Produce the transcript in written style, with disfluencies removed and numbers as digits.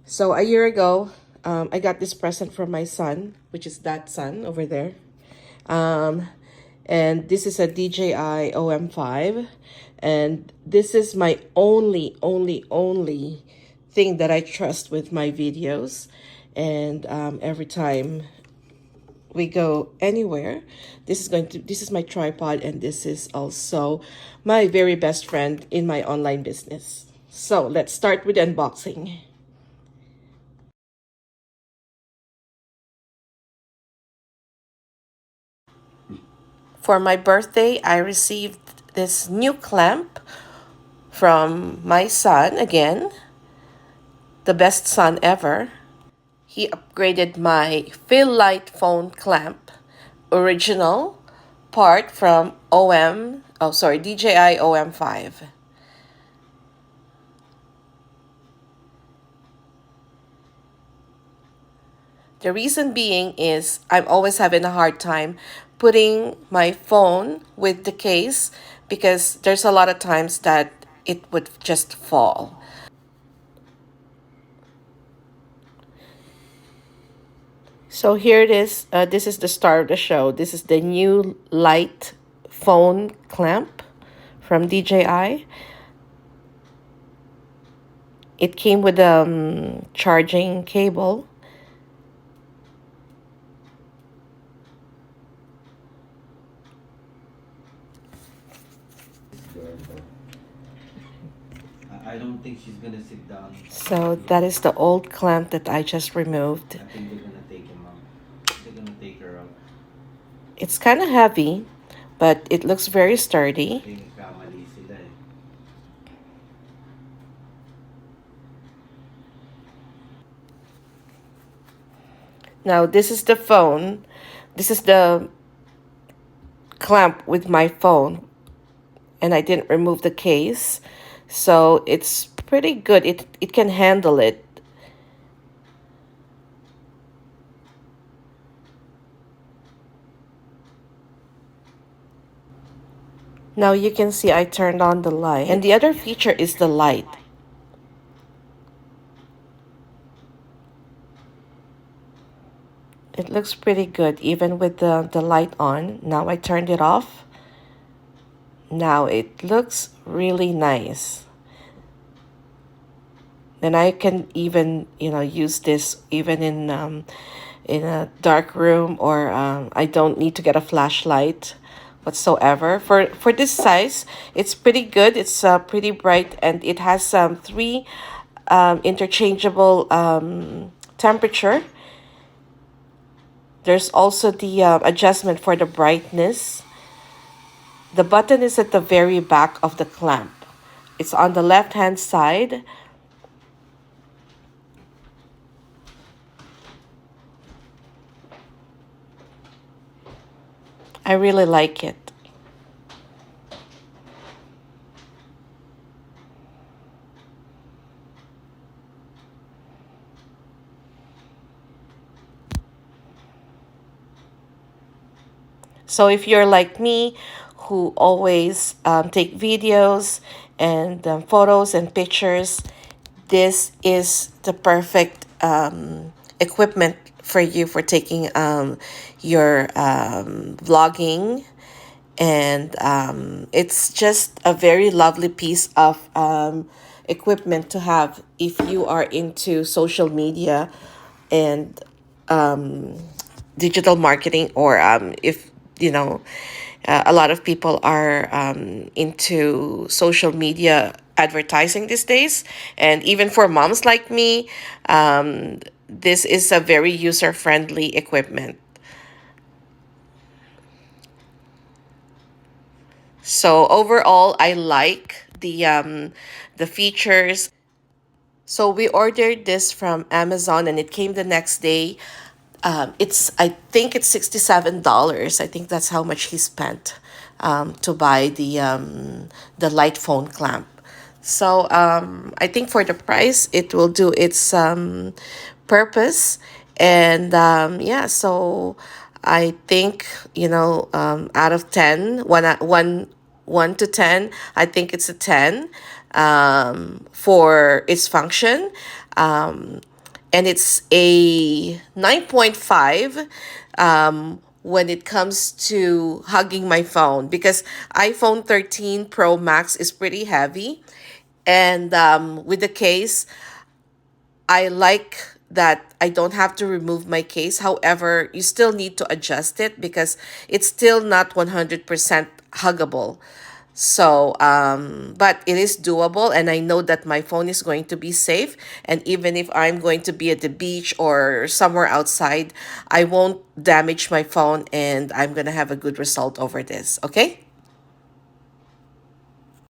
So a year ago, I got this present from my son, which is that son over there. Um, and this is a DJI OM5. And this is my only thing that I trust with my videos. And every time we go anywhere, this is my tripod, and this is also my very best friend in my online business. So let's start with unboxing. For my birthday, I received this new clamp from my son again, the best son ever. He upgraded my Fill Light phone clamp, original part from DJI OM5. The reason being is I'm always having a hard time putting my phone with the case because there's a lot of times that it would just fall. So here it is. This is the star of the show. This is the new light phone clamp from DJI. It came with a charging cable. I don't think she's gonna sit down. So that is the old clamp that I just removed. I think they're gonna take him out. They're gonna take her out. It's kind of heavy, but it looks very sturdy. Kamali sila eh. Now this is the phone. This is the clamp with my phone, and I didn't remove the case. So it's pretty good. It can handle it. Now you can see I turned on the light. And the other feature is the light. It looks pretty good even with the light on. Now I turned it off. Now it looks really nice. Then I can even, use this even in a dark room, or I don't need to get a flashlight whatsoever. For this size, it's pretty good. It's pretty bright, and it has three interchangeable temperature. There's also the adjustment for the brightness. The button is at the very back of the clamp. It's on the left hand side. I really like it. So if you're like me, who always take videos and photos and pictures, this is the perfect equipment for you for taking your vlogging. And it's just a very lovely piece of equipment to have if you are into social media and digital marketing, or if a lot of people are into social media advertising these days. And even for moms like me, this is a very user-friendly equipment. So overall, I like the features. So we ordered this from Amazon, and it came the next day. I think it's $67. I think that's how much he spent to buy the light phone clamp. So I think for the price, it will do its purpose. And yeah, so I think, out of 10, 1 to 10, I think it's a 10 for its function. and it's a 9.5 when it comes to hugging my phone, because iPhone 13 Pro Max is pretty heavy. And with the case, I like that I don't have to remove my case. However, you still need to adjust it because it's still not 100% huggable. So, but it is doable, and I know that my phone is going to be safe. And even if I'm going to be at the beach or somewhere outside, I won't damage my phone, and I'm going to have a good result over this. Okay?